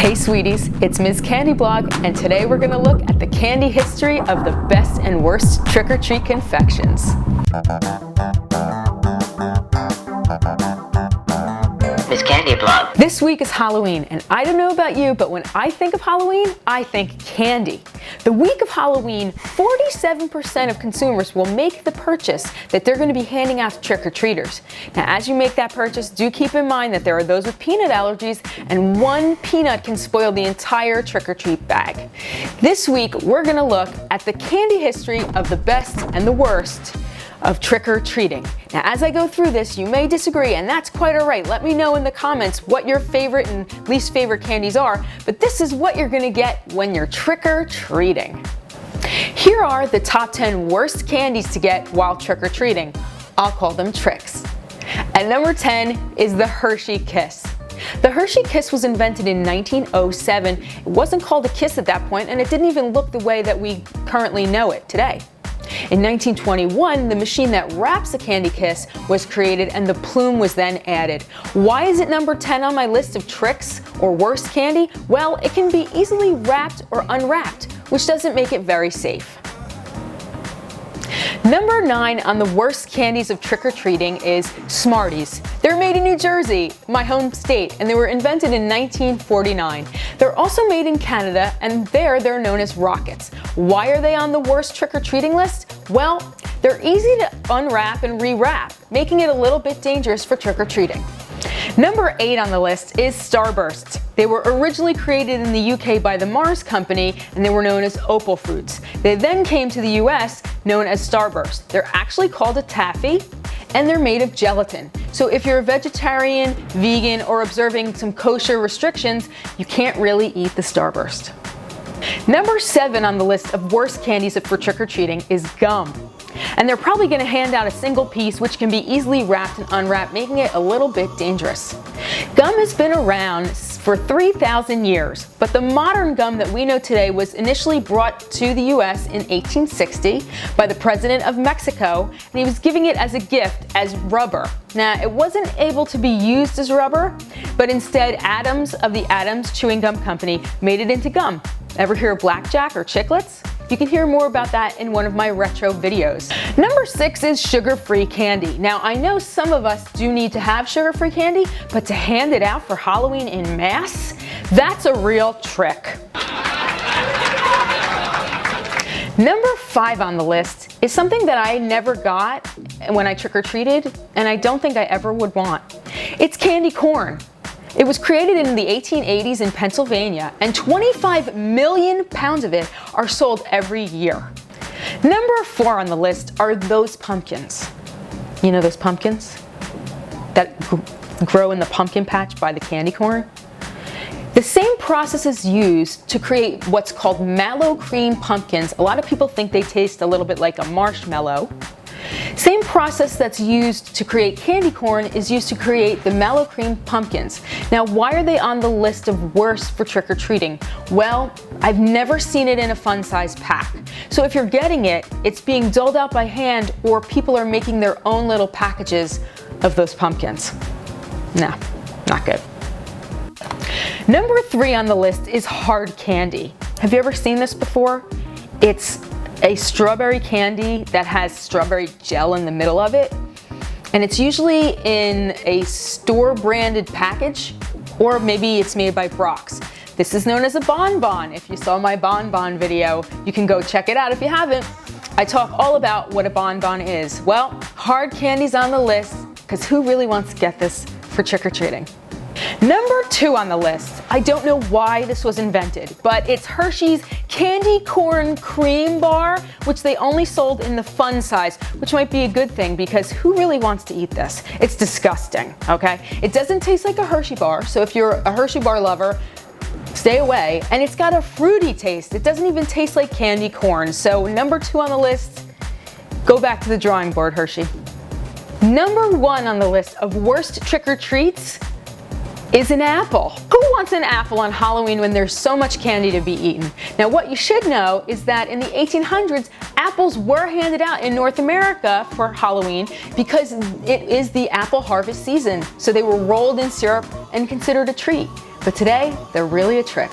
Hey sweeties, it's Ms. Candy Blog, and today we're going to look at the candy history of the best and worst trick-or-treat confections. Ms. Candy Blog. This week is Halloween, and I don't know about you, but when I think of Halloween, I think candy. The week of Halloween, 47% of consumers will make the purchase that they're going to be handing out to trick-or-treaters. Now, as you make that purchase, do keep in mind that there are those with peanut allergies, and one peanut can spoil the entire trick-or-treat bag. This week, we're going to look at the candy history of the best and the worst of trick-or-treating. Now, as I go through this, you may disagree, and that's quite all right. Let me know in the comments what your favorite and least favorite candies are, but this is what you're gonna get when you're trick-or-treating. Here are the top 10 worst candies to get while trick-or-treating. I'll call them tricks. At number 10 is the Hershey Kiss. The Hershey Kiss was invented in 1907. It wasn't called a kiss at that point, and it didn't even look the way that we currently know it today. In 1921, the machine that wraps a candy kiss was created and the plume was then added. Why is it number 10 on my list of tricks or worst candy? Well, it can be easily wrapped or unwrapped, which doesn't make it very safe. Number 9 on the worst candies of trick-or-treating is Smarties. They're made in New Jersey, my home state, and they were invented in 1949. They're also made in Canada, and there they're known as rockets. Why are they on the worst trick-or-treating list? Well, they're easy to unwrap and rewrap, making it a little bit dangerous for trick-or-treating. Number 8 on the list is Starburst. They were originally created in the UK by the Mars Company, and they were known as opal fruits. They then came to the US known as Starburst. They're actually called a taffy, and they're made of gelatin. So if you're a vegetarian, vegan, or observing some kosher restrictions, you can't really eat the Starburst. Number 7 on the list of worst candies for trick-or-treating is gum. And they're probably going to hand out a single piece, which can be easily wrapped and unwrapped, making it a little bit dangerous. Gum has been around for 3,000 years, but the modern gum that we know today was initially brought to the US in 1860 by the President of Mexico, and he was giving it as a gift as rubber. Now, it wasn't able to be used as rubber, but instead Adams of the Adams Chewing Gum Company made it into gum. Ever hear of blackjack or chiclets? You can hear more about that in one of my retro videos. Number 6 is sugar-free candy. Now, I know some of us do need to have sugar-free candy, but to hand it out for Halloween in mass, that's a real trick. Number 5 on the list is something that I never got when I trick-or-treated, and I don't think I ever would want. It's candy corn. It was created in the 1880s in Pennsylvania, and 25 million pounds of it are sold every year. Number 4 on the list are those pumpkins. You know those pumpkins that grow in the pumpkin patch by the candy corn? The same process is used to create what's called Mallowcreme pumpkins. A lot of people think they taste a little bit like a marshmallow. Same process that's used to create candy corn is used to create the Mallowcreme pumpkins. Now, why are they on the list of worst for trick-or-treating? Well, I've never seen it in a fun-size pack. So if you're getting it, it's being doled out by hand, or people are making their own little packages of those pumpkins. No, not good. Number 3 on the list is hard candy. Have you ever seen this before? It's a strawberry candy that has strawberry gel in the middle of it, and it's usually in a store-branded package, or maybe it's made by Brock's. This is known as a bonbon. If you saw my bonbon video, you can go check it out if you haven't. I talk all about what a bonbon is. Well, hard candy's on the list, because who really wants to get this for trick-or-treating? Number 2 on the list, I don't know why this was invented, but it's Hershey's Candy Corn Cream Bar, which they only sold in the fun size, which might be a good thing because who really wants to eat this? It's disgusting, okay? It doesn't taste like a Hershey bar, so if you're a Hershey bar lover, stay away. And it's got a fruity taste. It doesn't even taste like candy corn. So number 2 on the list, go back to the drawing board, Hershey. Number 1 on the list of worst trick-or-treats is an apple. Who wants an apple on Halloween when there's so much candy to be eaten? Now, what you should know is that in the 1800s, apples were handed out in North America for Halloween because it is the apple harvest season. So they were rolled in syrup and considered a treat. But today, they're really a trick.